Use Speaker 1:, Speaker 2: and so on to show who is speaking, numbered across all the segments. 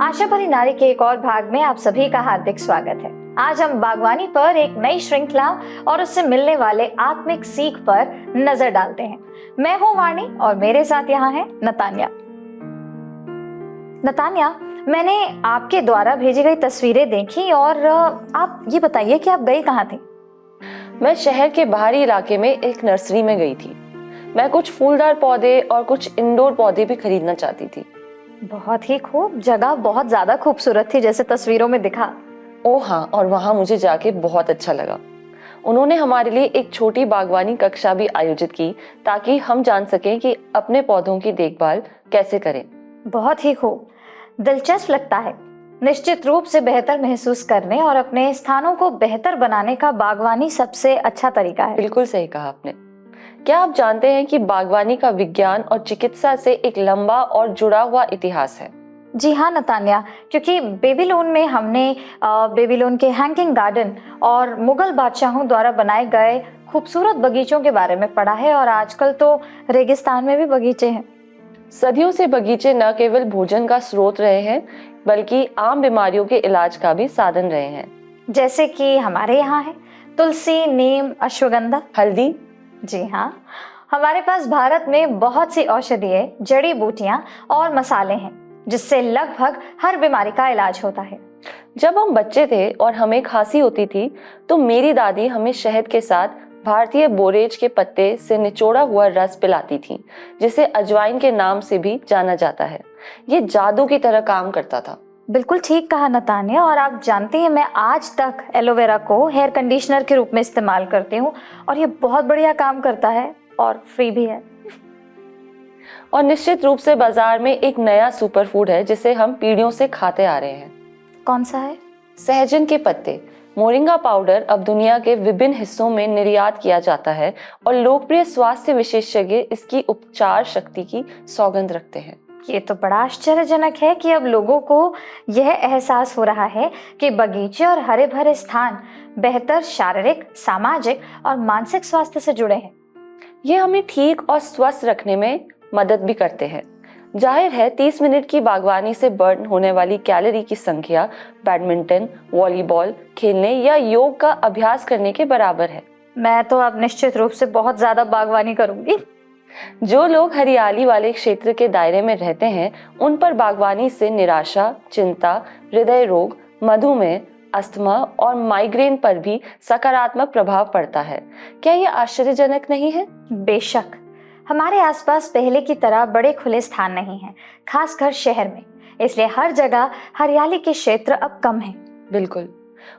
Speaker 1: आशा भरी नारी के एक और भाग में आप सभी का हार्दिक स्वागत है। आज हम बागवानी पर एक नई श्रृंखला और उससे मिलने वाले आत्मिक सीख पर नजर डालते हैं। मैं हूं वाणी और मेरे साथ यहाँ है नतान्या। नतान्या, मैंने आपके द्वारा भेजी गई तस्वीरें देखी और आप ये बताइए कि आप गई कहाँ थी?
Speaker 2: मैं शहर के बाहरी इलाके में एक नर्सरी में गई थी। मैं कुछ फूलदार पौधे और कुछ इंडोर पौधे भी खरीदना चाहती थी।
Speaker 1: बहुत ही खूब, जगह बहुत ज्यादा खूबसूरत थी जैसे तस्वीरों में दिखा।
Speaker 2: ओह हाँ, और वहां मुझे जाके बहुत अच्छा लगा। उन्होंने हमारे लिए एक छोटी बागवानी कक्षा भी आयोजित की ताकि हम जान सकें कि अपने पौधों की देखभाल कैसे करें।
Speaker 1: बहुत ही खूब, दिलचस्प लगता है। निश्चित रूप से बेहतर महसूस करने और अपने स्थानों को बेहतर बनाने का बागवानी सबसे अच्छा तरीका है।
Speaker 2: बिल्कुल सही कहा आपने। क्या आप जानते हैं कि बागवानी का विज्ञान और चिकित्सा से एक लंबा और जुड़ा हुआ इतिहास है?
Speaker 1: जी हाँ नतान्या, क्योंकि बेबीलोन में हमने बेबीलोन के हैंगिंग गार्डन और मुगल बादशाहों द्वारा बनाए गए खूबसूरत बगीचों के बारे में पढ़ा है और आजकल तो रेगिस्तान में भी बगीचे हैं।
Speaker 2: सदियों से बगीचे न केवल भोजन का स्रोत रहे हैं बल्कि आम बीमारियों के इलाज का भी साधन रहे हैं।
Speaker 1: जैसे कि हमारे यहाँ है तुलसी, नीम, अश्वगंधा,
Speaker 2: हल्दी।
Speaker 1: जी हाँ, हमारे पास भारत में बहुत सी औषधीय जड़ी बूटियां और मसाले हैं जिससे लगभग हर बीमारी का इलाज होता है।
Speaker 2: जब हम बच्चे थे और हमें खांसी होती थी तो मेरी दादी हमें शहद के साथ भारतीय बोरेज के पत्ते से निचोड़ा हुआ रस पिलाती थी, जिसे अजवाइन के नाम से भी जाना जाता है। ये जादू की तरह काम करता था।
Speaker 1: बिल्कुल ठीक कहा नतान्या, और आप जानती हैं मैं आज तक एलोवेरा को हेयर कंडीशनर के रूप में इस्तेमाल करती हूँ और ये बहुत बढ़िया काम करता है और फ्री भी है।
Speaker 2: और निश्चित रूप से बाजार में एक नया सुपरफूड है जिसे हम पीढ़ियों से खाते आ रहे हैं।
Speaker 1: कौन सा है?
Speaker 2: सहजन के पत्ते। मोरिंगा पाउडर अब दुनिया के विभिन्न हिस्सों में निर्यात किया जाता है और लोकप्रिय स्वास्थ्य विशेषज्ञ इसकी उपचार शक्ति की सौगंध रखते हैं।
Speaker 1: ये तो बड़ा आश्चर्यजनक है कि अब लोगों को यह एहसास हो रहा है कि बगीचे और हरे भरे स्थान बेहतर शारीरिक, सामाजिक और मानसिक स्वास्थ्य से जुड़े हैं।
Speaker 2: ये हमें ठीक और स्वस्थ रखने में मदद भी करते हैं। जाहिर है 30 मिनट की बागवानी से बर्न होने वाली कैलोरी की संख्या बैडमिंटन, वॉलीबॉल खेलने या योग का अभ्यास करने के बराबर है।
Speaker 1: मैं तो अब निश्चित रूप से बहुत ज्यादा बागवानी करूंगी।
Speaker 2: जो लोग हरियाली वाले क्षेत्र के दायरे में रहते हैं उन पर बागवानी से निराशा, चिंता, हृदय रोग, मधुमेह, अस्थमा और माइग्रेन पर भी सकारात्मक प्रभाव पड़ता है। क्या ये आश्चर्यजनक नहीं है?
Speaker 1: बेशक, हमारे आसपास पहले की तरह बड़े खुले स्थान नहीं हैं, खासकर शहर में, इसलिए हर जगह हरियाली के क्षेत्र अब कम हैं।
Speaker 2: बिल्कुल,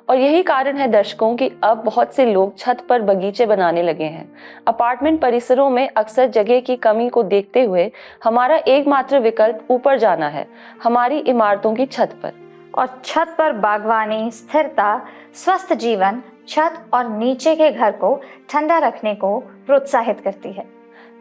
Speaker 2: और यही कारण है दर्शकों कि अब बहुत से लोग छत पर बगीचे बनाने लगे हैं। अपार्टमेंट परिसरों में अक्सर जगह की कमी को देखते हुए हमारा एकमात्र विकल्प ऊपर जाना है, हमारी इमारतों की छत पर।
Speaker 1: और छत पर बागवानी स्थिरता, स्वस्थ जीवन, छत और नीचे के घर को ठंडा रखने को प्रोत्साहित करती है।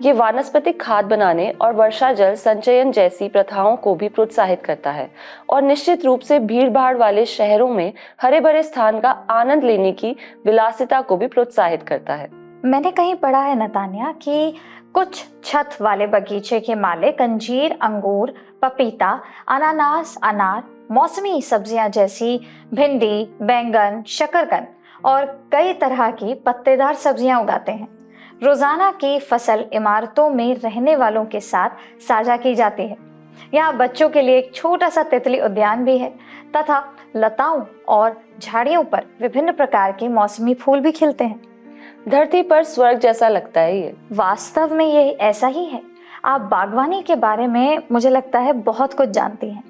Speaker 2: ये वानस्पतिक खाद बनाने और वर्षा जल संचयन जैसी प्रथाओं को भी प्रोत्साहित करता है और निश्चित रूप से भीड़-भाड़ वाले शहरों में हरे भरे स्थान का आनंद लेने की विलासिता को भी प्रोत्साहित करता है।
Speaker 1: मैंने कहीं पढ़ा है नतान्या कि कुछ छत वाले बगीचे के मालिक अंजीर, अंगूर, पपीता, अनानास, अनार, मौसमी सब्जियां जैसी भिंडी, बैंगन, शकरकंद और कई तरह की पत्तेदार सब्जियां उगाते हैं। रोजाना की फसल इमारतों में रहने वालों के साथ साझा की जाती है। यहाँ बच्चों के लिए एक छोटा सा तितली उद्यान भी है तथा लताओं और झाड़ियों पर विभिन्न प्रकार के मौसमी फूल भी खिलते हैं।
Speaker 2: धरती पर स्वर्ग जैसा लगता है ये।
Speaker 1: वास्तव में ये ऐसा ही है। आप बागवानी के बारे में मुझे लगता है बहुत कुछ जानती हैं,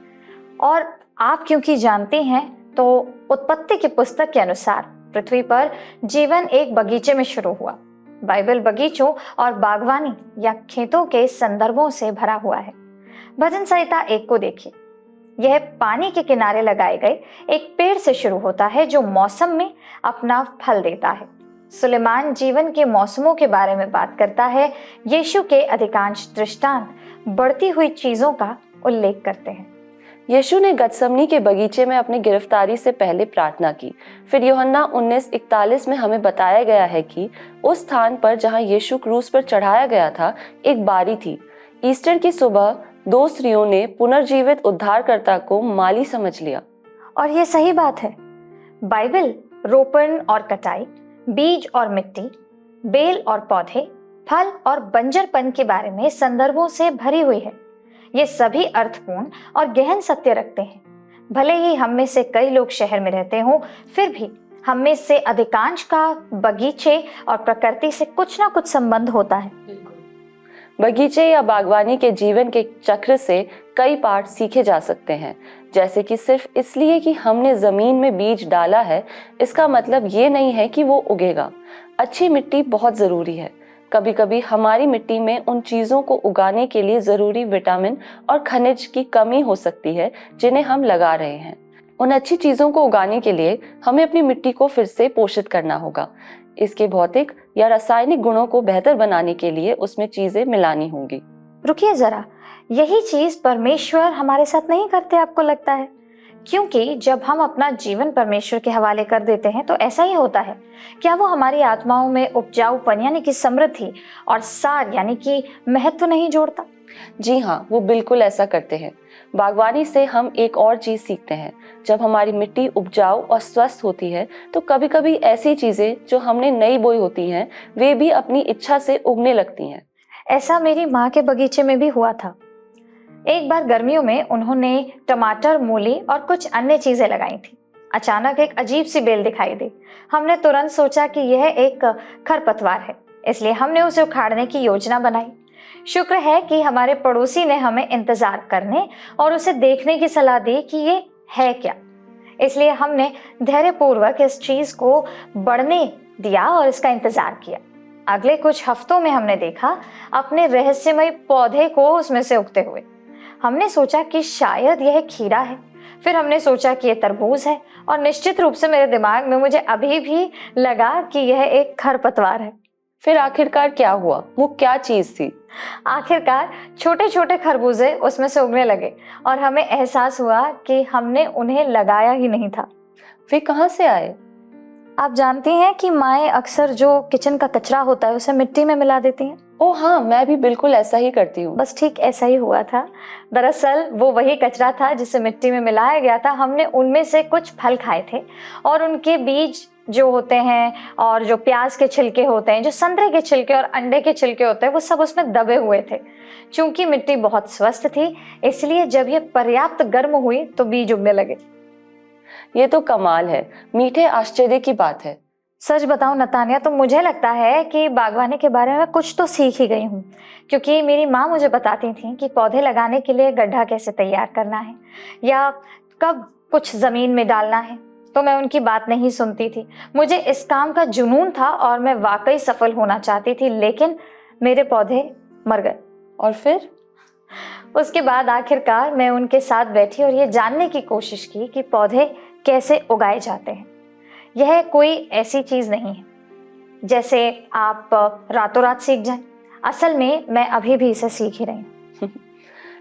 Speaker 1: और आप क्योंकि जानती हैं तो उत्पत्ति की पुस्तक के अनुसार पृथ्वी पर जीवन एक बगीचे में शुरू हुआ। बाइबल बगीचों और बागवानी या खेतों के संदर्भों से भरा हुआ है। भजन संहिता 1 को देखिए। यह पानी के किनारे लगाए गए एक पेड़ से शुरू होता है जो मौसम में अपना फल देता है। सुलेमान जीवन के मौसमों के बारे में बात करता है। यीशु के अधिकांश दृष्टांत बढ़ती हुई चीजों का उल्लेख करते हैं।
Speaker 2: यीशु ने गतसमनी के बगीचे में अपनी गिरफ्तारी से पहले प्रार्थना की। फिर यूहन्ना 19:41 में हमें बताया गया है कि उस स्थान पर जहां यीशु क्रूस पर चढ़ाया गया था एक बारी थी। ईस्टर की सुबह दो स्त्रियों ने पुनर्जीवित उद्धारकर्ता को माली समझ लिया।
Speaker 1: और ये सही बात है। बाइबल रोपण और कटाई, बीज और मिट्टी, बेल और पौधे, फल और बंजरपन के बारे में संदर्भों से भरी हुई है। ये सभी अर्थपूर्ण और गहन सत्य रखते हैं। भले ही हम में से कई लोग शहर में रहते हों, फिर भी हम में से अधिकांश का बगीचे और प्रकृति से कुछ ना कुछ संबंध होता है।
Speaker 2: बगीचे या बागवानी के जीवन के चक्र से कई पाठ सीखे जा सकते हैं, जैसे कि सिर्फ इसलिए कि हमने जमीन में बीज डाला है इसका मतलब ये नहीं है कि वो उगेगा। अच्छी मिट्टी बहुत जरूरी है। कभी कभी हमारी मिट्टी में उन चीजों को उगाने के लिए जरूरी विटामिन और खनिज की कमी हो सकती है जिन्हें हम लगा रहे हैं। उन अच्छी चीजों को उगाने के लिए हमें अपनी मिट्टी को फिर से पोषित करना होगा। इसके भौतिक या रासायनिक गुणों को बेहतर बनाने के लिए उसमें चीजें मिलानी होंगी।
Speaker 1: रुकिए जरा, यही चीज परमेश्वर हमारे साथ नहीं करते, आपको लगता है? क्योंकि जब हम अपना जीवन परमेश्वर के हवाले कर देते हैं तो ऐसा ही होता है। क्या वो हमारी आत्माओं में उपजाऊपन यानी कि समृद्धि और सार यानी कि महत्व नहीं जोड़ता?
Speaker 2: जी हाँ, वो बिल्कुल ऐसा करते हैं। बागवानी से हम एक और चीज सीखते हैं। जब हमारी मिट्टी उपजाऊ और स्वस्थ होती है तो कभी कभी ऐसी चीजें जो हमने नई बोई होती हैं वे भी अपनी इच्छा से उगने लगती हैं।
Speaker 1: ऐसा मेरी माँ के बगीचे में भी हुआ था। एक बार गर्मियों में उन्होंने टमाटर, मूली और कुछ अन्य चीजें लगाई थी। अचानक एक अजीब सी बेल दिखाई दी। हमने तुरंत सोचा कि यह एक खरपतवार है, इसलिए हमने उसे उखाड़ने की योजना बनाई। शुक्र है कि हमारे पड़ोसी ने हमें इंतजार करने और उसे देखने की सलाह दी कि ये है क्या। इसलिए हमने धैर्यपूर्वक इस चीज को बढ़ने दिया और इसका इंतजार किया। अगले कुछ हफ्तों में हमने देखा अपने रहस्यमय पौधे को उसमें से उगते हुए। हमने सोचा कि शायद यह खीरा है, फिर हमने सोचा कि यह तरबूज है, और निश्चित रूप से मेरे दिमाग में मुझे अभी भी लगा कि यह एक खरपतवार है।
Speaker 2: फिर आखिरकार क्या हुआ? वो क्या चीज थी?
Speaker 1: आखिरकार छोटे छोटे खरबूजे उसमें से उगने लगे और हमें एहसास हुआ कि हमने उन्हें लगाया ही नहीं था।
Speaker 2: वे कहाँ से आए?
Speaker 1: आप जानती हैं कि माएँ अक्सर जो किचन का कचरा होता है उसे मिट्टी में मिला देती हैं।
Speaker 2: ओ हाँ, मैं भी बिल्कुल ऐसा ही करती हूँ।
Speaker 1: बस ठीक ऐसा ही हुआ था। दरअसल वो वही कचरा था जिसे मिट्टी में मिलाया गया था। हमने उनमें से कुछ फल खाए थे और उनके बीज जो होते हैं और जो प्याज के छिलके होते हैं, जो संतरे के छिलके और अंडे के छिलके होते हैं, वो सब उसमें दबे हुए थे। चूंकि मिट्टी बहुत स्वस्थ थी, इसलिए जब ये पर्याप्त गर्म हुई तो बीज उगने लगे।
Speaker 2: ये तो कमाल है, मीठे आश्चर्य की बात है।
Speaker 1: सच बताऊं नतानिया, तो मुझे लगता है कि बागवानी के बारे में कुछ तो सीख ही गई हूँ, क्योंकि मेरी माँ मुझे बताती थी कि पौधे लगाने के लिए गड्ढा कैसे तैयार करना है या कब कुछ जमीन में डालना है, तो मैं उनकी बात नहीं सुनती थी। मुझे इस काम का जुनून था और मैं वाकई सफल होना चाहती थी, लेकिन मेरे पौधे मर गए।
Speaker 2: और फिर
Speaker 1: उसके बाद आखिरकार मैं उनके साथ बैठी और ये जानने की कोशिश की कि पौधे कैसे उगाए जाते हैं। यह कोई ऐसी चीज नहीं है जैसे आप रातों रात सीख जाएं। असल में मैं अभी भी इसे सीख ही रही हूँ।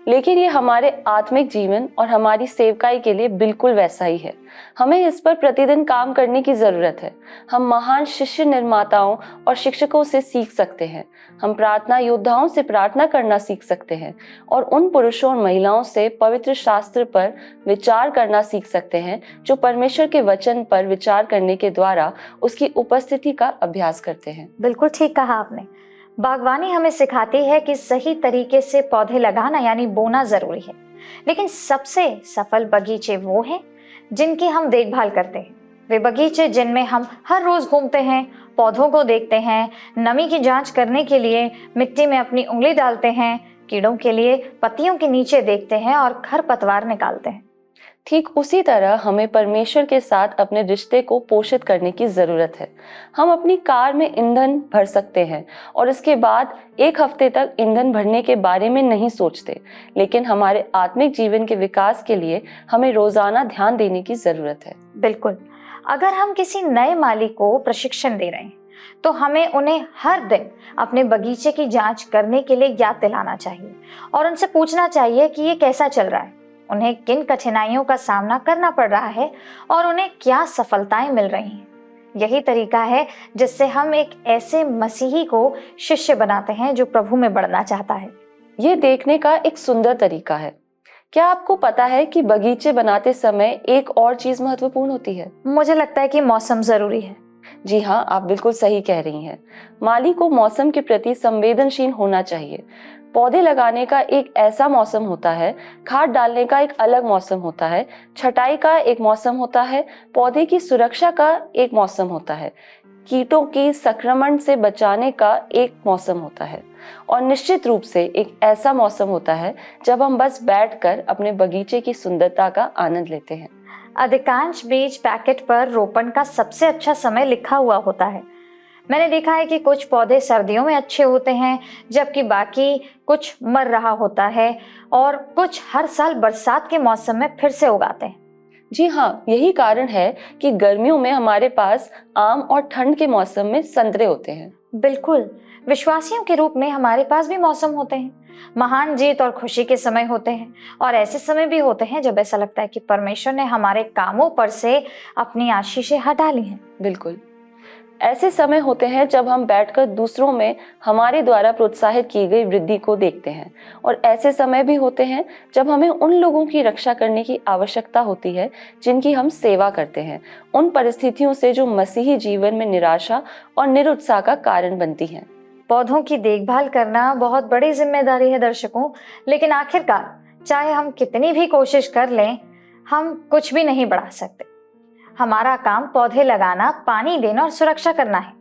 Speaker 2: लेकिन ये हमारे आत्मिक जीवन और हमारी सेवकाई के लिए बिल्कुल वैसा ही है। हमें इस पर प्रतिदिन काम करने की जरूरत है। हम महान शिष्य निर्माताओं और शिक्षकों से सीख सकते हैं। हम प्रार्थना योद्धाओं से प्रार्थना करना सीख सकते हैं और उन पुरुषों और महिलाओं से पवित्र शास्त्र पर विचार करना सीख सकते हैं जो परमेश्वर के वचन पर विचार करने के द्वारा उसकी उपस्थिति का अभ्यास करते हैं।
Speaker 1: बिल्कुल ठीक कहा आपने। बागवानी हमें सिखाती है कि सही तरीके से पौधे लगाना यानी बोना जरूरी है, लेकिन सबसे सफल बगीचे वो हैं जिनकी हम देखभाल करते हैं। वे बगीचे जिनमें हम हर रोज घूमते हैं, पौधों को देखते हैं, नमी की जांच करने के लिए मिट्टी में अपनी उंगली डालते हैं, कीड़ों के लिए पत्तियों के नीचे देखते हैं और खरपतवार निकालते हैं।
Speaker 2: ठीक उसी तरह हमें परमेश्वर के साथ अपने रिश्ते को पोषित करने की जरूरत है। हम अपनी कार में ईंधन भर सकते हैं और इसके बाद एक हफ्ते तक ईंधन भरने के बारे में नहीं सोचते, लेकिन हमारे आत्मिक जीवन के विकास के लिए हमें रोजाना ध्यान देने की जरूरत है।
Speaker 1: बिल्कुल। अगर हम किसी नए माली को प्रशिक्षण दे रहे हैं तो हमें उन्हें हर दिन अपने बगीचे की जांच करने के लिए याद दिलाना चाहिए और उनसे पूछना चाहिए कि ये कैसा चल रहा है, उन्हें किन कठिनाइयों का सामना करना पड़ रहा है और उन्हें क्या सफलताएं मिल रही हैं। यही तरीका है जिससे हम एक ऐसे मसीही को शिष्य बनाते हैं जो प्रभु में बढ़ना चाहता है।
Speaker 2: ये देखने का एक सुंदर तरीका है। क्या आपको पता है कि बगीचे बनाते समय एक और चीज महत्वपूर्ण होती है?
Speaker 1: मुझे लगता है कि मौसम जरूरी है।
Speaker 2: जी हाँ, आप बिल्कुल सही कह रही हैं। माली को मौसम के प्रति संवेदनशील होना चाहिए। पौधे लगाने का एक ऐसा मौसम होता है, खाद डालने का एक अलग मौसम होता है, छटाई का एक मौसम होता है, पौधे की सुरक्षा का एक मौसम होता है, कीटों की संक्रमण से बचाने का एक मौसम होता है, और निश्चित रूप से एक ऐसा मौसम होता है जब हम बस बैठकर अपने बगीचे की सुंदरता का आनंद लेते हैं।
Speaker 1: अधिकांश बीज पैकेट पर रोपण का सबसे अच्छा समय लिखा हुआ होता है। मैंने देखा है कि कुछ पौधे सर्दियों में अच्छे होते हैं, जबकि बाकी कुछ मर रहा होता है, और कुछ हर साल बरसात के मौसम में फिर से उगाते हैं।
Speaker 2: जी हाँ, यही कारण है कि गर्मियों में हमारे पास आम और ठंड के मौसम में संतरे होते हैं।
Speaker 1: बिल्कुल, विश्वासियों के रूप में हमारे पास भी मौसम होते हैं। महान जीत और खुशी के समय होते हैं, और ऐसे समय भी होते हैं जब ऐसा लगता है कि परमेश्वर ने हमारे कामों पर से अपनी आशीषें हटा ली हैं।
Speaker 2: बिल्कुल, ऐसे समय होते हैं जब हम बैठकर दूसरों में हमारे द्वारा प्रोत्साहित की गई वृद्धि को देखते हैं, और ऐसे समय भी होते हैं जब हमें उन लोगों की रक्षा करने की आवश्यकता होती है जिनकी हम सेवा करते हैं, उन परिस्थितियों से जो मसीही जीवन में निराशा और निरुत्साह का कारण बनती हैं।
Speaker 1: पौधों की देखभाल करना बहुत बड़ी जिम्मेदारी है दर्शकों, लेकिन आखिरकार चाहे हम कितनी भी कोशिश कर लें, हम कुछ भी नहीं बढ़ा सकते। हमारा काम पौधे लगाना, पानी देना और सुरक्षा करना है।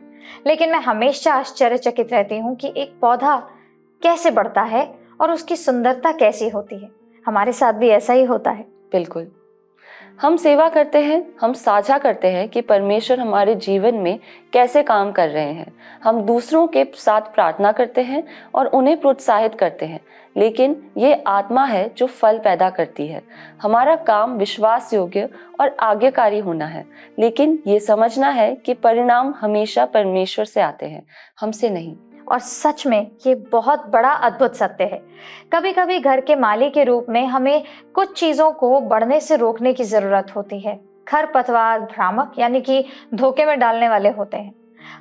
Speaker 1: लेकिन मैं हमेशा आश्चर्यचकित रहती हूँ कि एक पौधा कैसे बढ़ता है और उसकी सुंदरता कैसी होती है। हमारे साथ भी ऐसा ही होता है।
Speaker 2: बिल्कुल, हम सेवा करते हैं, हम साझा करते हैं कि परमेश्वर हमारे जीवन में कैसे काम कर रहे हैं। हम दूसरों के साथ प्रार्थना करते हैं और उन्हें प्रोत्साहित करते हैं, लेकिन ये आत्मा है जो फल पैदा करती है। हमारा काम विश्वास योग्य और आज्ञाकारी होना है, लेकिन ये समझना है कि परिणाम हमेशा परमेश्वर से आते हैं, हमसे नहीं।
Speaker 1: और सच में ये बहुत बड़ा अद्भुत सत्य है। कभी कभी घर के माली के रूप में हमें कुछ चीजों को बढ़ने से रोकने की जरूरत होती है। खरपतवार भ्रामक यानी कि धोखे में डालने वाले होते हैं।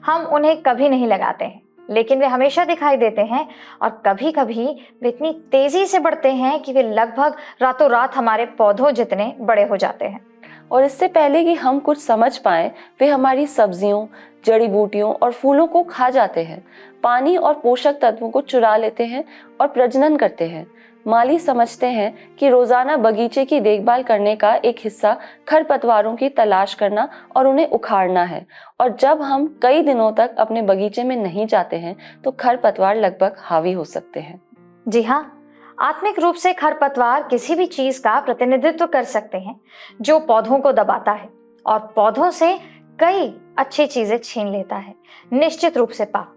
Speaker 1: हम उन्हें कभी नहीं लगाते हैं, लेकिन वे हमेशा दिखाई देते हैं, और कभी कभी वे इतनी तेजी से बढ़ते हैं कि वे लगभग रातों रात हमारे पौधों जितने बड़े हो जाते हैं।
Speaker 2: और इससे पहले कि हम कुछ समझ पाएं, वे हमारी सब्जियों, जड़ी बूटियों और फूलों को खा जाते हैं, पानी और पोषक तत्वों को चुरा लेते हैं और प्रजनन करते हैं। माली समझते हैं कि रोजाना बगीचे की देखभाल करने का एक हिस्सा खरपतवारों की तलाश करना और उन्हें उखाड़ना है, और जब हम कई दिनों तक अपने बगीचे में नहीं जाते हैं तो खरपतवार लगभग हावी हो सकते हैं।
Speaker 1: जी हाँ, आत्मिक रूप से खरपतवार किसी भी चीज का प्रतिनिधित्व कर सकते हैं जो पौधों को दबाता है और पौधों से कई अच्छी चीजें छीन लेता है, निश्चित रूप से पाप,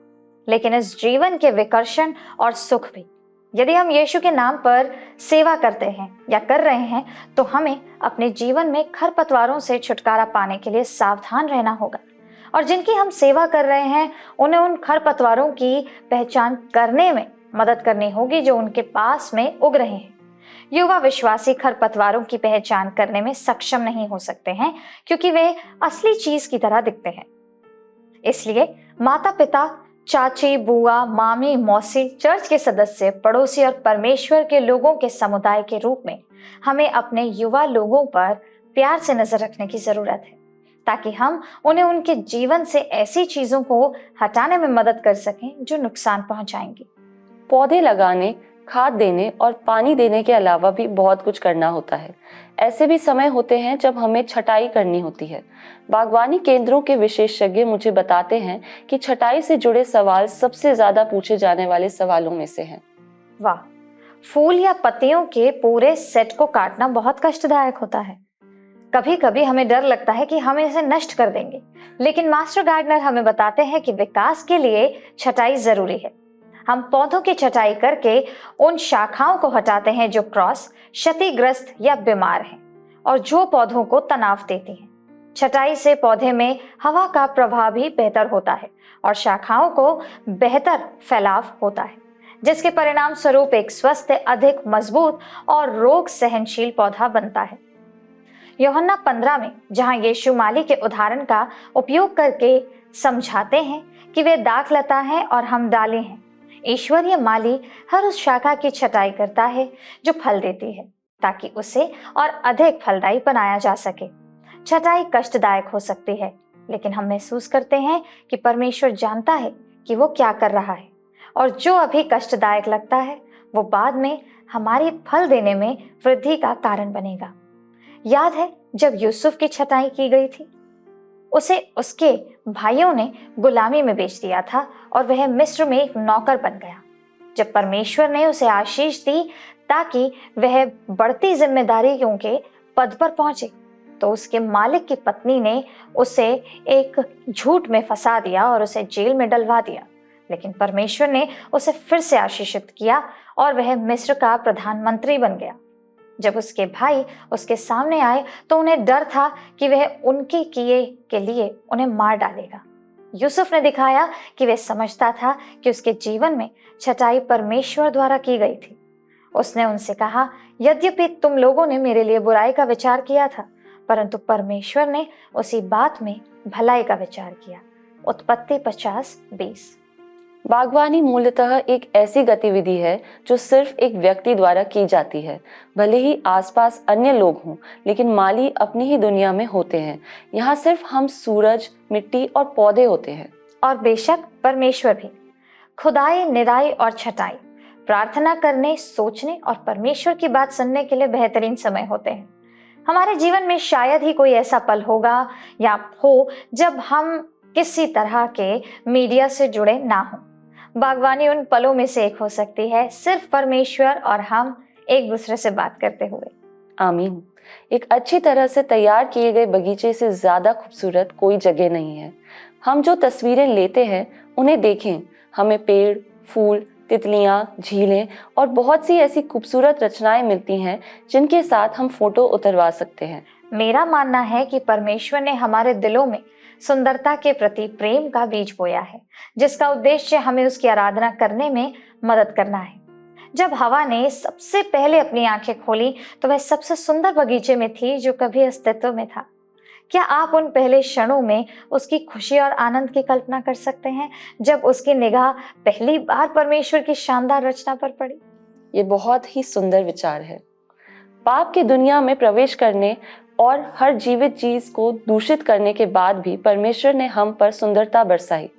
Speaker 1: लेकिन इस जीवन के विकर्षण और सुख भी। यदि हम यीशु के नाम पर सेवा करते हैं या कर रहे हैं, तो हमें अपने जीवन में खरपतवारों से छुटकारा पाने के लिए सावधान रहना होगा, और जिनकी हम सेवा कर रहे हैं उन्हें उन खरपतवारों की पहचान करने में मदद करनी होगी जो उनके पास में उग रहे हैं। युवा विश्वासी खरपतवारों की पहचान करने में सक्षम नहीं हो सकते हैं, क्योंकि वे असली चीज की तरह दिखते हैं। इसलिए माता पिता, चाची, बुआ, मामी, मौसी, चर्च के सदस्य, पड़ोसी और परमेश्वर के लोगों के समुदाय के रूप में हमें अपने युवा लोगों पर प्यार से नजर रखने की जरूरत है, ताकि हम उन्हें उनके जीवन से ऐसी चीजों को हटाने में मदद कर सकें जो नुकसान पहुंचाएंगी।
Speaker 2: पौधे लगाने, खाद देने और पानी देने के अलावा भी बहुत कुछ करना होता है। ऐसे भी समय होते हैं जब हमें छटाई करनी होती है। बागवानी केंद्रों के विशेषज्ञ मुझे बताते हैं कि छटाई से जुड़े सवाल सबसे ज्यादा पूछे जाने वाले सवालों में से हैं।
Speaker 1: वाह, फूल या पत्तियों के पूरे सेट को काटना बहुत कष्टदायक होता है। कभी कभी हमें डर लगता है कि हम इसे नष्ट कर देंगे, लेकिन मास्टर गार्डनर हमें बताते हैं कि विकास के लिए छटाई जरूरी है। हम पौधों की छटाई करके उन शाखाओं को हटाते हैं जो क्रॉस, क्षतिग्रस्त या बीमार हैं, और जो पौधों को तनाव देती हैं। छटाई से पौधे में हवा का प्रवाह भी बेहतर होता है और शाखाओं को बेहतर फैलाव होता है, जिसके परिणाम स्वरूप एक स्वस्थ, अधिक मजबूत और रोग सहनशील पौधा बनता है। यूहन्ना 15 में जहां यीशु माली के उदाहरण का उपयोग करके समझाते हैं कि वे दाखलता हैं और हम डाली हैं, ईश्वरीय माली हर उस शाखा की छटाई करता है जो फल देती है, ताकि उसे और अधिक फलदायी बनाया जा सके। छटाई कष्टदायक हो सकती है, लेकिन हम महसूस करते हैं कि परमेश्वर जानता है कि वो क्या कर रहा है, और जो अभी कष्टदायक लगता है वो बाद में हमारी फल देने में वृद्धि का कारण बनेगा। याद है जब यूसुफ की छटाई की गई थी, उसे उसके भाइयों ने गुलामी में बेच दिया था और वह मिस्र में एक नौकर बन गया। जब परमेश्वर ने उसे आशीष दी ताकि वह बढ़ती जिम्मेदारियों के पद पर पहुंचे, तो उसके मालिक की पत्नी ने उसे एक झूठ में फंसा दिया और उसे जेल में डलवा दिया। लेकिन परमेश्वर ने उसे फिर से आशीषित किया और वह मिस्र का प्रधानमंत्री बन गया। जब उसके भाई उसके सामने आए तो उन्हें डर था कि वह उनके किए के लिए उन्हें मार डालेगा। यूसुफ ने दिखाया कि वह समझता था कि उसके जीवन में छटाई परमेश्वर द्वारा की गई थी। उसने उनसे कहा, यद्यपि तुम लोगों ने मेरे लिए बुराई का विचार किया था, परंतु परमेश्वर ने उसी बात में भलाई का विचार किया। उत्पत्ति 50:20।
Speaker 2: बागवानी मूलतः एक ऐसी गतिविधि है जो सिर्फ एक व्यक्ति द्वारा की जाती है। भले ही आसपास अन्य लोग हों, लेकिन माली अपनी ही दुनिया में होते हैं। यहाँ सिर्फ हम, सूरज, मिट्टी और पौधे होते हैं।
Speaker 1: और बेशक परमेश्वर भी। खुदाई, निराई और छटाई प्रार्थना करने, सोचने और परमेश्वर की बात सुनने के लिए बेहतरीन समय होते हैं। हमारे जीवन में शायद ही कोई ऐसा पल होगा या हो जब हम किसी तरह के मीडिया से जुड़े ना हों। बागवानी उन पलों में से एक हो सकती है, सिर्फ परमेश्वर और हम एक दूसरे से बात करते हुए।
Speaker 2: आमीन। एक अच्छी तरह से तैयार किए गए बगीचे से ज्यादा खूबसूरत कोई जगह नहीं है। हम जो तस्वीरें लेते हैं उन्हें देखें, हमें पेड़, फूल, तितलियां, झीलें और बहुत सी ऐसी खूबसूरत रचनाएं मिलती हैं जिनके साथ हम फोटो उतरवा सकते हैं।
Speaker 1: मेरा मानना है कि परमेश्वर ने हमारे दिलों में सुंदरता के प्रति प्रेम का बीज बोया है, जिसका उद्देश्य हमें उसकी आराधना करने में मदद करना है। जब हवा ने सबसे पहले अपनी आंखें खोली तो वह सबसे सुंदर बगीचे में थी जो कभी अस्तित्व में था। क्या आप उन पहले क्षणों में उसकी खुशी और आनंद की कल्पना कर सकते हैं जब उसकी निगाह पहली बार परमेश्वर की शानदार रचना पर पड़ी?
Speaker 2: ये बहुत ही सुंदर विचार है। पाप की दुनिया में प्रवेश करने और हर जीवित चीज को दूषित करने के बाद भी परमेश्वर ने हम पर सुंदरता बरसाई।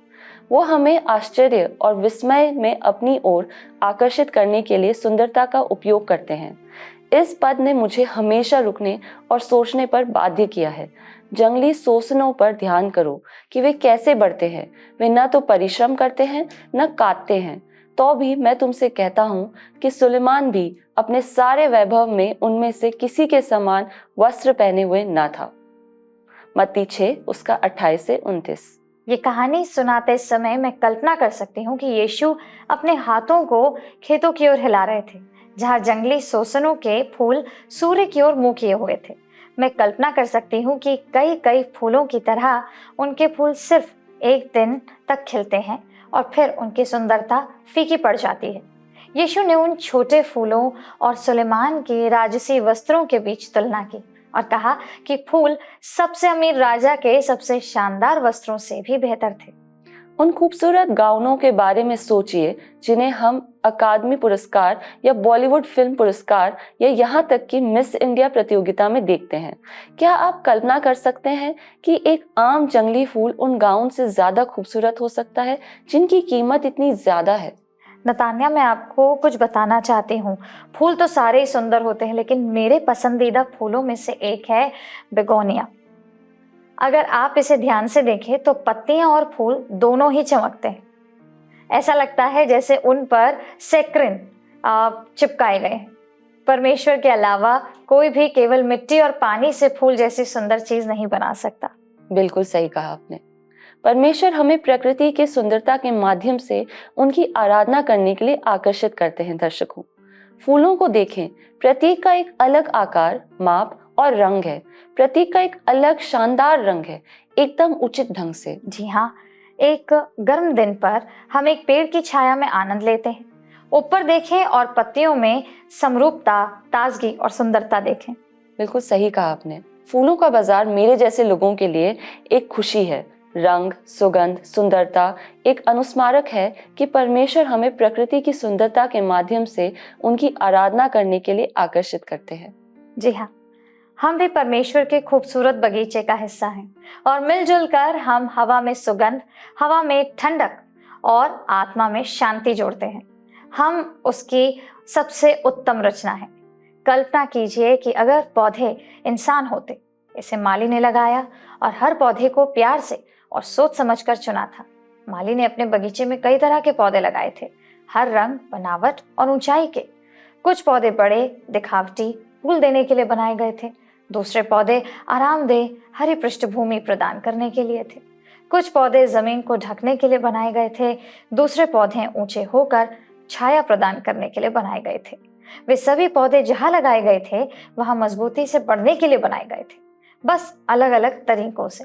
Speaker 2: वो हमें आश्चर्य और विस्मय में अपनी ओर आकर्षित करने के लिए सुंदरता का उपयोग करते हैं। इस पद ने मुझे हमेशा रुकने और सोचने पर बाध्य किया है। जंगली सोसनों पर ध्यान करो कि वे कैसे बढ़ते हैं। वे न तो परिश्रम करते हैं न काटते हैं। तो भी मैं तुमसे कहता हूँ कि सुलेमान भी अपने सारे वैभव में उनमें से किसी के समान वस्त्र पहने हुए न था। मत्ती 6:28-29।
Speaker 1: ये कहानी सुनाते समय मैं कल्पना कर सकती हूँ कि यीशु अपने हाथों को खेतों की ओर हिला रहे थे, जहाँ जंगली सोसनों के फूल सूर्य की ओर मुंह किए हुए थे। मैं कल्पना कर सकती हूँ कि कई कई फूलों की तरह उनके फूल सिर्फ एक दिन तक खिलते हैं और फिर उनकी सुंदरता फीकी पड़ जाती है। यीशु ने उन छोटे फूलों और सुलेमान के राजसी वस्त्रों के बीच तुलना की और कहा कि फूल सबसे अमीर राजा के सबसे शानदार वस्त्रों से भी बेहतर थे।
Speaker 2: उन खूबसूरत गाउनों के बारे में सोचिए जिन्हें हम अकादमी पुरस्कार या बॉलीवुड फिल्म पुरस्कार या यहाँ तक कि मिस इंडिया प्रतियोगिता में देखते हैं। क्या आप कल्पना कर सकते हैं कि एक आम जंगली फूल उन गाउन से ज्यादा खूबसूरत हो सकता है जिनकी कीमत इतनी ज्यादा है?
Speaker 1: नतान्या, मैं आपको कुछ बताना चाहती हूँ। फूल तो सारे ही सुंदर होते हैं, लेकिन मेरे पसंदीदा फूलों में से एक है बेगोनिया। अगर आप इसे ध्यान से देखें तो पत्तियां और फूल दोनों ही चमकते हैं। ऐसा लगता है जैसे उन पर सेक्रिन चिपकाए गए। परमेश्वर के अलावा कोई भी केवल मिट्टी और पानी से फूल जैसी सुंदर चीज नहीं बना सकता।
Speaker 2: बिल्कुल सही कहा आपने। परमेश्वर हमें प्रकृति की सुंदरता के माध्यम से उनकी आराधना करने के लिए आकर्षित करते हैं। दर्शकों, फूलों को देखें। प्रत्येक का एक अलग आकार, माप और रंग है। प्रत्येक का एक अलग शानदार रंग है, एकदम उचित ढंग से।
Speaker 1: जी हाँ, एक गर्म दिन पर हम एक पेड़ की छाया में आनंद लेते हैं। ऊपर देखें और पत्तियों में समरूपता, ताजगी और सुंदरता देखें।
Speaker 2: बिल्कुल सही कहा आपने। फूलों का बाजार मेरे जैसे लोगों के लिए एक खुशी है। रंग, सुगंध, सुंदरता एक अनुस्मारक है कि परमेश्वर हमें प्रकृति की सुंदरता के माध्यम से उनकी आराधना करने के लिए आकर्षित करते हैं।
Speaker 1: जी हाँ, हम भी परमेश्वर के खूबसूरत बगीचे का हिस्सा हैं और मिलजुल कर हम हवा में सुगंध, हवा में ठंडक और आत्मा में शांति जोड़ते हैं। हम उसकी सबसे उत्तम रचना है। कल्पना कीजिए कि अगर पौधे इंसान होते। इसे माली ने लगाया और हर पौधे को प्यार से और सोच समझकर चुना था। माली ने अपने बगीचे में कई तरह के पौधे लगाए थे, हर रंग, बनावट और ऊंचाई के। कुछ पौधे बड़े, दिखावटी, फूल देने के लिए बनाए गए थे। दूसरे पौधे आरामदेह हरी पृष्ठभूमि प्रदान करने के लिए थे। कुछ पौधे जमीन को ढकने के लिए बनाए गए थे। दूसरे पौधे ऊंचे होकर छाया प्रदान करने के लिए बनाए गए थे। वे सभी पौधे जहां लगाए गए थे वहां मजबूती से बढ़ने के लिए बनाए गए थे, बस अलग अलग तरीकों से।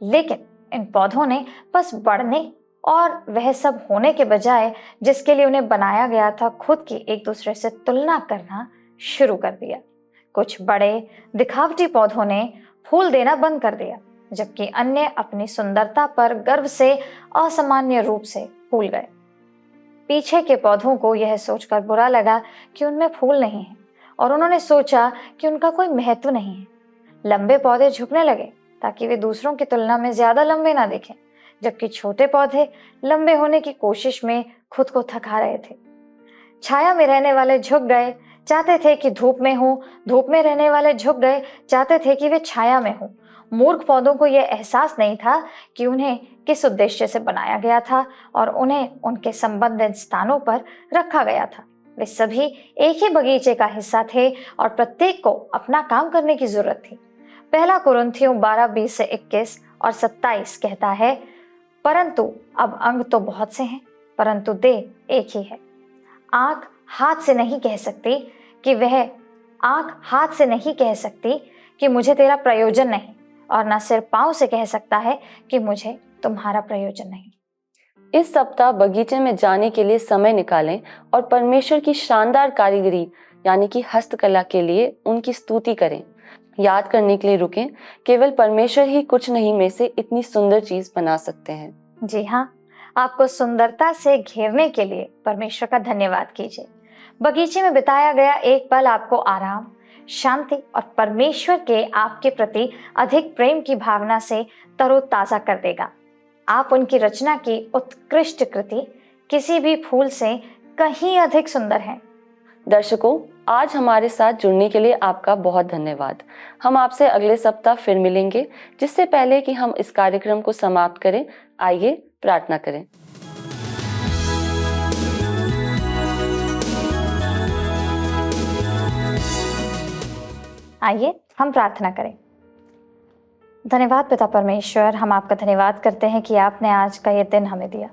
Speaker 1: लेकिन इन पौधों ने बस बढ़ने और वह सब होने के बजाय जिसके लिए उन्हें बनाया गया था, खुद की एक दूसरे से तुलना करना शुरू कर दिया। कुछ बड़े दिखावटी पौधों ने फूल देना बंद कर दिया, जबकि अन्य अपनी सुंदरता पर गर्व से असामान्य रूप से फूल गए। पीछे के पौधों को यह सोचकर बुरा लगा कि उनमें फूल नहीं है और उन्होंने सोचा कि उनका कोई महत्व नहीं है। लंबे पौधे झुकने लगे ताकि वे दूसरों की तुलना में ज्यादा लंबे ना दिखें, जबकि छोटे पौधे लंबे होने की कोशिश में खुद को थका रहे थे। छाया में रहने वाले झुक गए, चाहते थे कि धूप में हो। धूप में रहने वाले झुक गए, चाहते थे कि वे छाया में हो। मूर्ख पौधों को यह एहसास नहीं था कि उन्हें किस उद्देश्य से बनाया गया था और उन्हें उनके संबंधित स्थानों पर रखा गया था। वे सभी एक ही बगीचे का हिस्सा थे और प्रत्येक को अपना काम करने की जरूरत थी। पहला कुरिन्थियों 12:20 से 21 और 27 कहता है, परंतु अब अंग तो बहुत से हैं, परंतु देह एक ही है। आंख हाथ से नहीं कह सकती कि मुझे तेरा प्रयोजन नहीं, और न सिर पांव से कह सकता है कि मुझे तुम्हारा प्रयोजन नहीं।
Speaker 2: इस सप्ताह बगीचे में जाने के लिए समय निकालें और परमेश्वर की शानदार कारीगरी यानी कि हस्तकला के लिए उनकी स्तुति करें। याद करने के लिए रुकें, केवल परमेश्वर ही कुछ नहीं में से इतनी सुंदर चीज बना सकते हैं।
Speaker 1: जी हाँ, आपको सुंदरता से घेरने के लिए परमेश्वर का धन्यवाद कीजिए। बगीचे में बिताया गया एक पल आपको आराम, शांति और परमेश्वर के आपके प्रति अधिक प्रेम की भावना से तरोताजा कर देगा। आप उनकी रचना की उत्कृष्ट कृति किसी भी फूल से कहीं अधिक सुंदर हैं।
Speaker 2: दर्शकों, आज हमारे साथ जुड़ने के लिए आपका बहुत धन्यवाद। हम आपसे अगले सप्ताह फिर मिलेंगे। जिससे पहले कि हम इस कार्यक्रम को समाप्त करें, आइए प्रार्थना करें।
Speaker 1: आइए हम प्रार्थना करें। धन्यवाद पिता परमेश्वर, हम आपका धन्यवाद करते हैं कि आपने आज का ये दिन हमें दिया।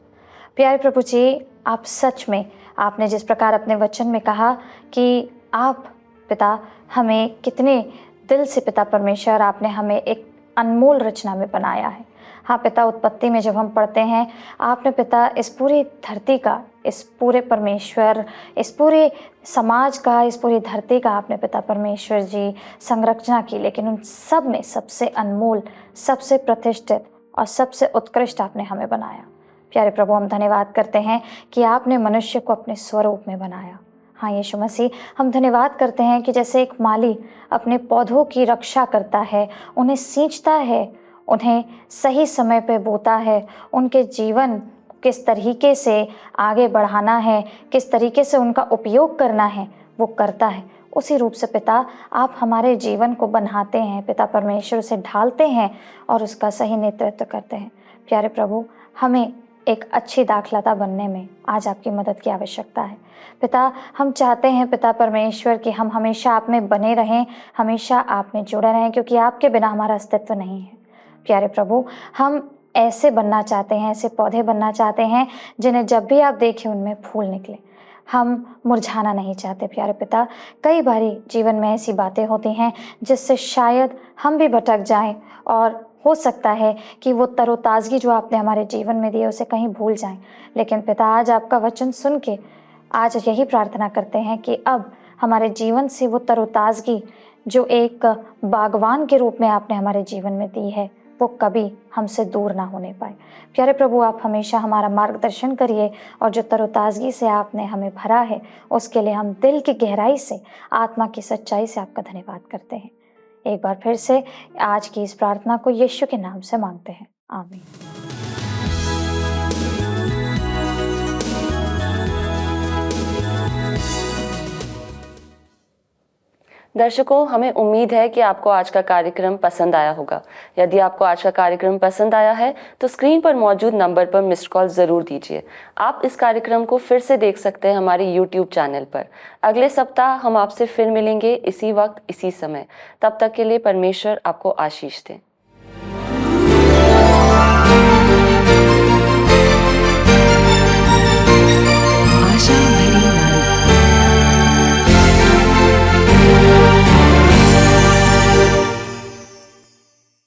Speaker 1: प्यारे प्रभु जी, आप सच में, आपने जिस प्रकार अपने वचन में कहा कि आप पिता हमें कितने दिल से पिता परमेश्वर, आपने हमें एक अनमोल रचना में बनाया है। हाँ पिता, उत्पत्ति में जब हम पढ़ते हैं, आपने पिता इस पूरी धरती का, इस पूरे परमेश्वर, इस पूरे समाज का, इस पूरी धरती का आपने पिता परमेश्वर जी संरचना की, लेकिन उन सब में सबसे अनमोल, सबसे प्रतिष्ठित और सबसे उत्कृष्ट आपने हमें बनाया। प्यारे प्रभु, हम धन्यवाद करते हैं कि आपने मनुष्य को अपने स्वरूप में बनाया। हाँ यीशु मसीह, हम धन्यवाद करते हैं कि जैसे एक माली अपने पौधों की रक्षा करता है, उन्हें सींचता है, उन्हें सही समय पे बोता है, उनके जीवन किस तरीके से आगे बढ़ाना है, किस तरीके से उनका उपयोग करना है, वो करता है। उसी रूप से पिता, आप हमारे जीवन को बनाते हैं पिता परमेश्वर, से ढालते हैं और उसका सही नेतृत्व करते हैं। प्यारे प्रभु, हमें एक अच्छी दाखलता बनने में आज आपकी मदद की आवश्यकता है। पिता, हम चाहते हैं पिता परमेश्वर कि हम हमेशा आप में बने रहें, हमेशा आप में जुड़े रहें, क्योंकि आपके बिना हमारा अस्तित्व नहीं है। प्यारे प्रभु, हम ऐसे बनना चाहते हैं, ऐसे पौधे बनना चाहते हैं जिन्हें जब भी आप देखें उनमें फूल निकले। हम मुरझाना नहीं चाहते प्यारे पिता। कई बारी जीवन में ऐसी बातें होती हैं जिससे शायद हम भी भटक जाएं और हो सकता है कि वो तरोताज़गी जो आपने हमारे जीवन में दी है उसे कहीं भूल जाएं। लेकिन पिता, आज आपका वचन सुन के आज यही प्रार्थना करते हैं कि अब हमारे जीवन से वो तरोताज़गी जो एक बागवान के रूप में आपने हमारे जीवन में दी है, वो कभी हमसे दूर ना होने पाए। प्यारे प्रभु, आप हमेशा हमारा मार्गदर्शन करिए और जो तरोताज़गी से आपने हमें भरा है उसके लिए हम दिल की गहराई से, आत्मा की सच्चाई से आपका धन्यवाद करते हैं। एक बार फिर से आज की इस प्रार्थना को यीशु के नाम से मांगते हैं, आमीन।
Speaker 2: दर्शकों, हमें उम्मीद है कि आपको आज का कार्यक्रम पसंद आया होगा। यदि आपको आज का कार्यक्रम पसंद आया है तो स्क्रीन पर मौजूद नंबर पर मिस्ड कॉल ज़रूर दीजिए। आप इस कार्यक्रम को फिर से देख सकते हैं हमारे YouTube चैनल पर। अगले सप्ताह हम आपसे फिर मिलेंगे इसी वक्त इसी समय। तब तक के लिए परमेश्वर आपको आशीष दें।